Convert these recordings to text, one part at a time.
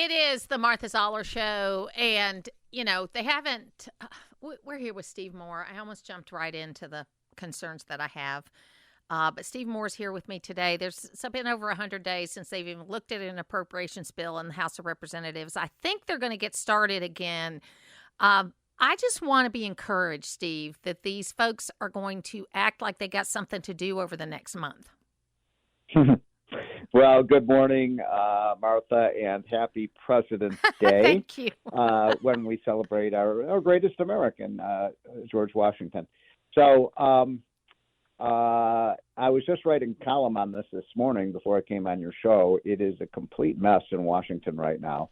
It is the Martha Zoller Show, and, they haven't we're here with Steve Moore. I almost jumped right into the concerns that I have, but Steve Moore's here with me today. There's been over 100 days since they've even looked at an appropriations bill in the House of Representatives. I think they're going to get started again. I just want to be encouraged, Steve, that these folks are going to act like they got something to do over the next month. Well, good morning, Martha, and happy President's Day. Thank you. When we celebrate our greatest American, George Washington. So I was just writing a column on this morning before I came on your show. It is a complete mess in Washington right now.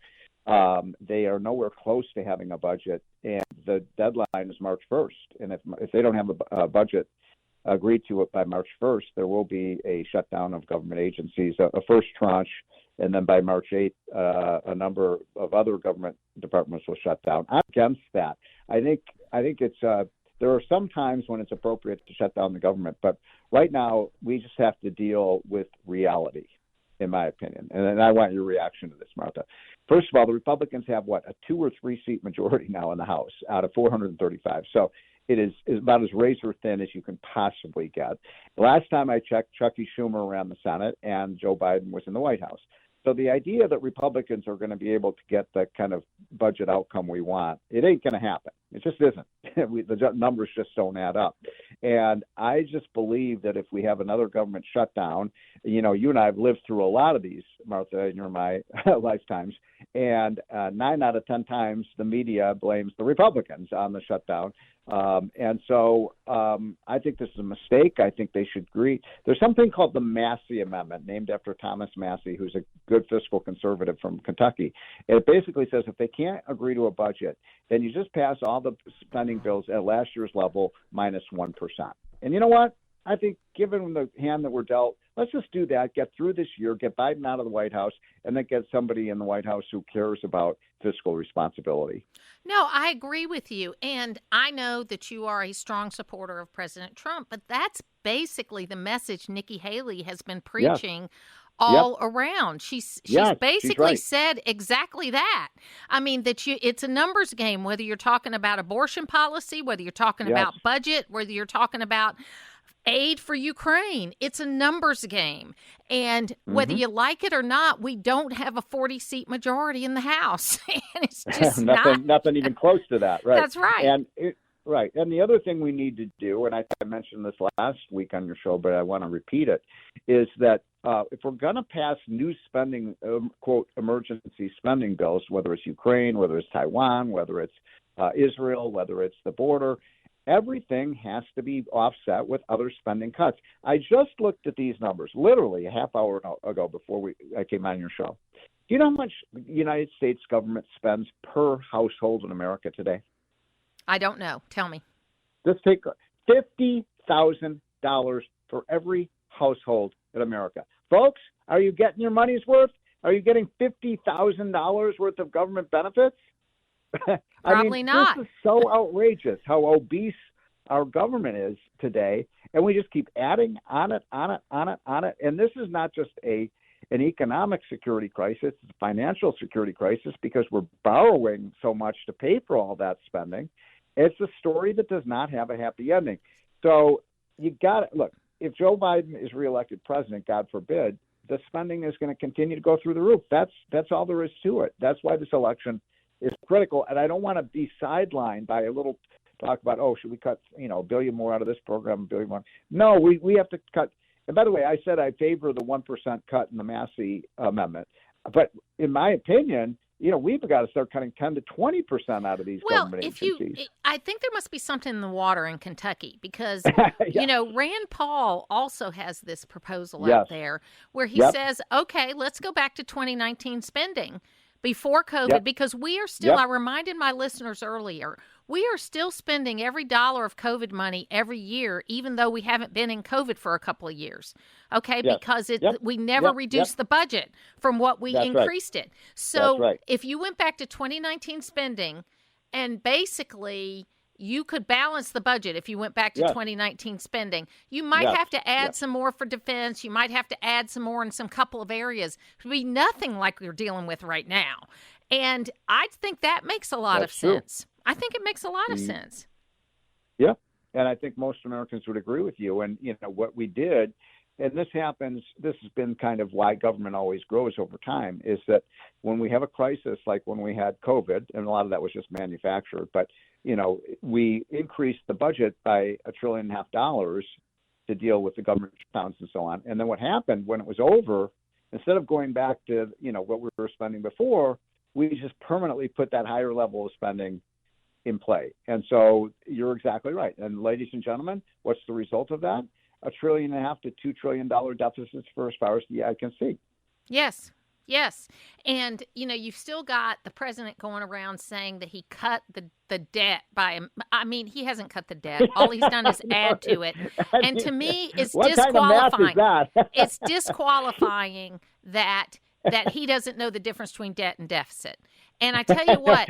They are nowhere close to having a budget, and the deadline is March 1st. And if they don't have a budget agreed to it by March 1st, there will be a shutdown of government agencies, a first tranche, and then by March 8th, a number of other government departments will shut down. I'm against that. I think it's there are some times when it's appropriate to shut down the government, but right now we just have to deal with reality, in my opinion. And I want your reaction to this, Martha. First of all, the Republicans have, a 2 or 3 seat majority now in the House out of 435. So it is about as razor thin as you can possibly get. Last time I checked, Chucky Schumer ran the Senate and Joe Biden was in the White House. So the idea that Republicans are going to be able to get the kind of budget outcome we want, it ain't going to happen. It just isn't. The numbers just don't add up. And I just believe that if we have another government shutdown, you and I have lived through a lot of these, Martha, in my lifetimes, and 9 out of 10 times the media blames the Republicans on the shutdown. And so I think this is a mistake. I think they should agree. There's something called the Massey Amendment, named after Thomas Massey, who's a good fiscal conservative from Kentucky. It basically says if they can't agree to a budget, then you just pass all the spending bills at last year's level minus 1%. And you know what? I think given the hand that we're dealt, let's just do that, get through this year, get Biden out of the White House, and then get somebody in the White House who cares about fiscal responsibility. No, I agree with you. And I know that you are a strong supporter of President Trump, but that's basically the message Nikki Haley has been preaching all around. She's basically said exactly that. I mean, that it's a numbers game, whether you're talking about abortion policy, whether you're talking about budget, whether you're talking about aid for Ukraine. It's a numbers game. And whether you like it or not, we don't have a 40-seat majority in the House. And it's just nothing even close to that. Right. That's right. And the other thing we need to do, and I mentioned this last week on your show, but I want to repeat it, is that if we're going to pass new spending, quote, emergency spending bills, whether it's Ukraine, whether it's Taiwan, whether it's Israel, whether it's the border, everything has to be offset with other spending cuts. I just looked at these numbers literally a half hour ago before I came on your show. Do you know how much the United States government spends per household in America today? I don't know. Tell me. Let's take $50,000 for every household in America. Folks, are you getting your money's worth? Are you getting $50,000 worth of government benefits? Probably not. This is so outrageous how obese our government is today, and we just keep adding on it. And this is not just an economic security crisis, it's a financial security crisis because we're borrowing so much to pay for all that spending. It's a story that does not have a happy ending. So you got to look, if Joe Biden is reelected president, God forbid, the spending is going to continue to go through the roof. That's all there is to it. That's why this election is critical. And I don't want to be sidelined by a little talk about, should we cut, $1 billion more out of this program, $1 billion more? No, we have to cut. And by the way, I said I favor the 1% cut in the Massey Amendment. But in my opinion, we've got to start cutting 10 to 20% out of these government agencies. I think there must be something in the water in Kentucky because, Rand Paul also has this proposal out there where he says, okay, let's go back to 2019 spending before COVID because we are still, I reminded my listeners earlier, we are still spending every dollar of COVID money every year, even though we haven't been in COVID for a couple of years. Okay, because we never reduced the budget from what we increased it. So if you went back to 2019 spending and basically you could balance the budget if you went back to 2019 spending. You might have to add some more for defense. You might have to add some more in some couple of areas. It would be nothing like we're dealing with right now. And I think that makes a lot of sense. I think it makes a lot of sense. Yeah. And I think most Americans would agree with you. And, what we did, and this has been kind of why government always grows over time, is that when we have a crisis, like when we had COVID, and a lot of that was just manufactured, but, we increased the budget by $1.5 trillion to deal with the government shutdowns and so on. And then what happened when it was over, instead of going back to, what we were spending before, we just permanently put that higher level of spending in play. And so you're exactly right. And ladies and gentlemen, what's the result of that? $1.5 trillion to $2 trillion deficits for as far as the eye can see. Yes. And, you've still got the president going around saying that he cut the debt by, he hasn't cut the debt. All he's done is add to it. And to me, it's disqualifying. Kind of math is that? It's disqualifying that he doesn't know the difference between debt and deficit. And I tell you what,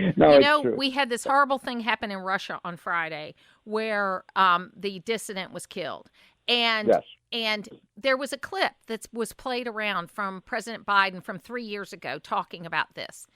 we had this horrible thing happen in Russia on Friday where the dissident was killed. And there was a clip that was played around from President Biden from 3 years ago talking about this.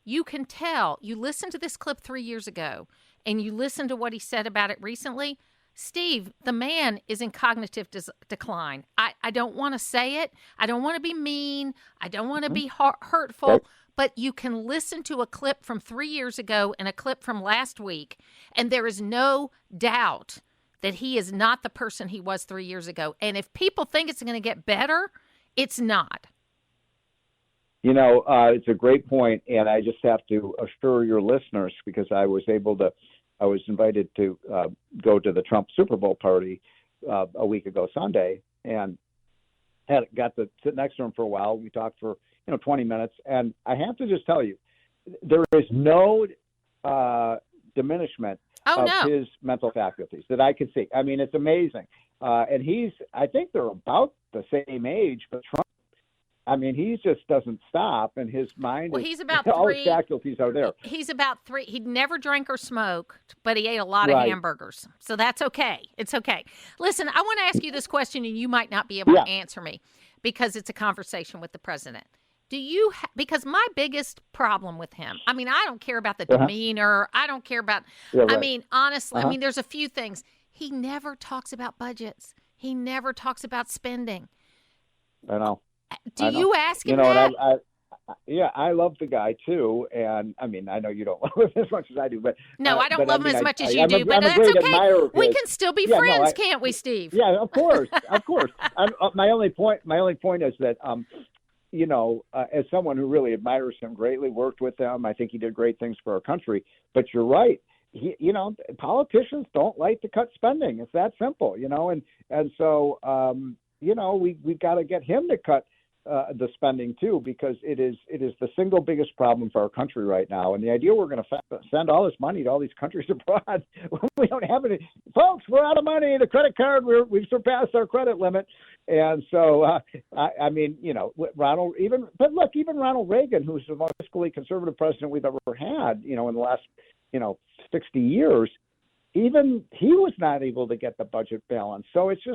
You can tell, you listen to this clip 3 years ago and you listen to what he said about it recently, Steve, the man is in cognitive decline. I don't want to say it. I don't want to be mean. I don't want to be hurtful. But you can listen to a clip from 3 years ago and a clip from last week, and there is no doubt that he is not the person he was 3 years ago. And if people think it's going to get better, it's not. It's a great point, and I just have to assure your listeners, because I was invited to go to the Trump Super Bowl party a week ago Sunday, and got to sit next to him for a while. We talked for 20 minutes, and I have to just tell you, there is no diminishment of his mental faculties that I can see. It's amazing. And I think they're about the same age, but Trump, he just doesn't stop, and his mind he's about all 3. His faculties are there. He's about 3. He'd never drank or smoked, but he ate a lot of hamburgers. So that's okay. It's okay. Listen, I want to ask you this question, and you might not be able to answer me because it's a conversation with the president. Do you because my biggest problem with him, I don't care about the demeanor. I don't care about, honestly, there's a few things. He never talks about budgets. He never talks about spending. I know. Do you ask him that? And I love the guy too. And I know you don't love him as much as I do, but no, I don't love him as much as you do, but that's okay. We can still be friends, can't we, Steve? Yeah, of course. My only point is that, as someone who really admires him greatly, worked with him, I think he did great things for our country. But you're right. Politicians don't like to cut spending. It's that simple, and so, we've got to get him to cut the spending too, because it is the single biggest problem for our country right now. And the idea we're going to send all this money to all these countries abroad when we don't have any, folks, we're out of money. The credit card, we've surpassed our credit limit. And so, even Ronald Reagan, who's the most fiscally conservative president we've ever had, in the last, 60 years, even he was not able to get the budget balanced. So it's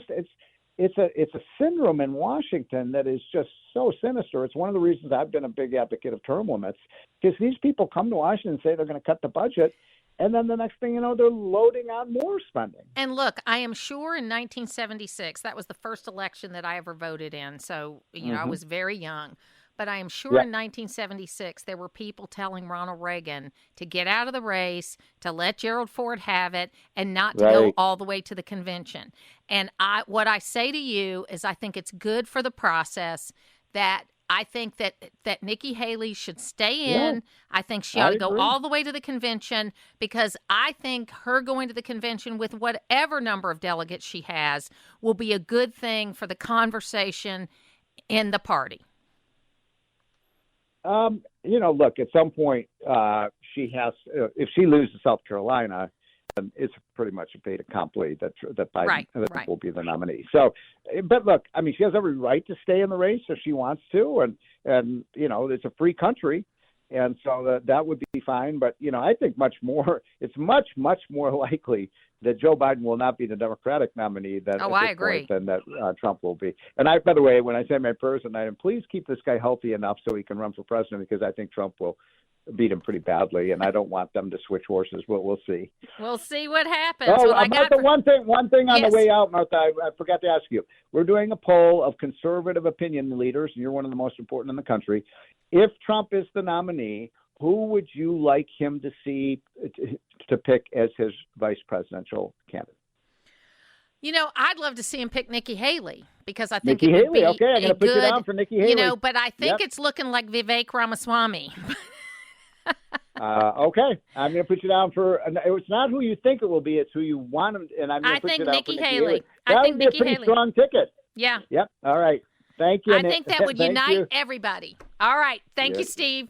a syndrome in Washington that is just so sinister. It's one of the reasons I've been a big advocate of term limits, because these people come to Washington and say they're going to cut the budget, and then the next thing you know, they're loading on more spending. And look, I am sure in 1976, that was the first election that I ever voted in. So, I was very young. But I am sure in 1976, there were people telling Ronald Reagan to get out of the race, to let Gerald Ford have it, and not to go all the way to the convention. And what I say to you is I think it's good for the process that I think that Nikki Haley should stay in. Yeah, I think she ought to go all the way to the convention, because I think her going to the convention with whatever number of delegates she has will be a good thing for the conversation in the party. Look, at some point, she has, if she loses South Carolina, it's pretty much a fait accompli that Biden will be the nominee. So, but look, she has every right to stay in the race if she wants to, and it's a free country. And so that would be fine. But, I think it's much more likely that Joe Biden will not be the Democratic nominee than that Trump will be. And by the way, when I say my prayers tonight, please keep this guy healthy enough so he can run for president, because I think Trump will beat him pretty badly, and I don't want them to switch horses. We'll see. We'll see what happens. Oh, Martha, one thing on yes. the way out, Martha, I forgot to ask you. We're doing a poll of conservative opinion leaders, and you're one of the most important in the country. If Trump is the nominee, who would you like him to see to pick as his vice presidential candidate? I'd love to see him pick Nikki Haley, because I think Nikki it would Haley. be Okay, I'm going to put you down for Nikki Haley. But I think it's looking like Vivek Ramaswamy. Okay, I'm going to put you down for. It's not who you think it will be; it's who you want him. And I'm going to put you down Nikki for Nikki Haley. Haley. That would be a pretty strong ticket. Yeah. Yep. All right. Thank you. I think that would unite everybody. All right. Thank you, Steve.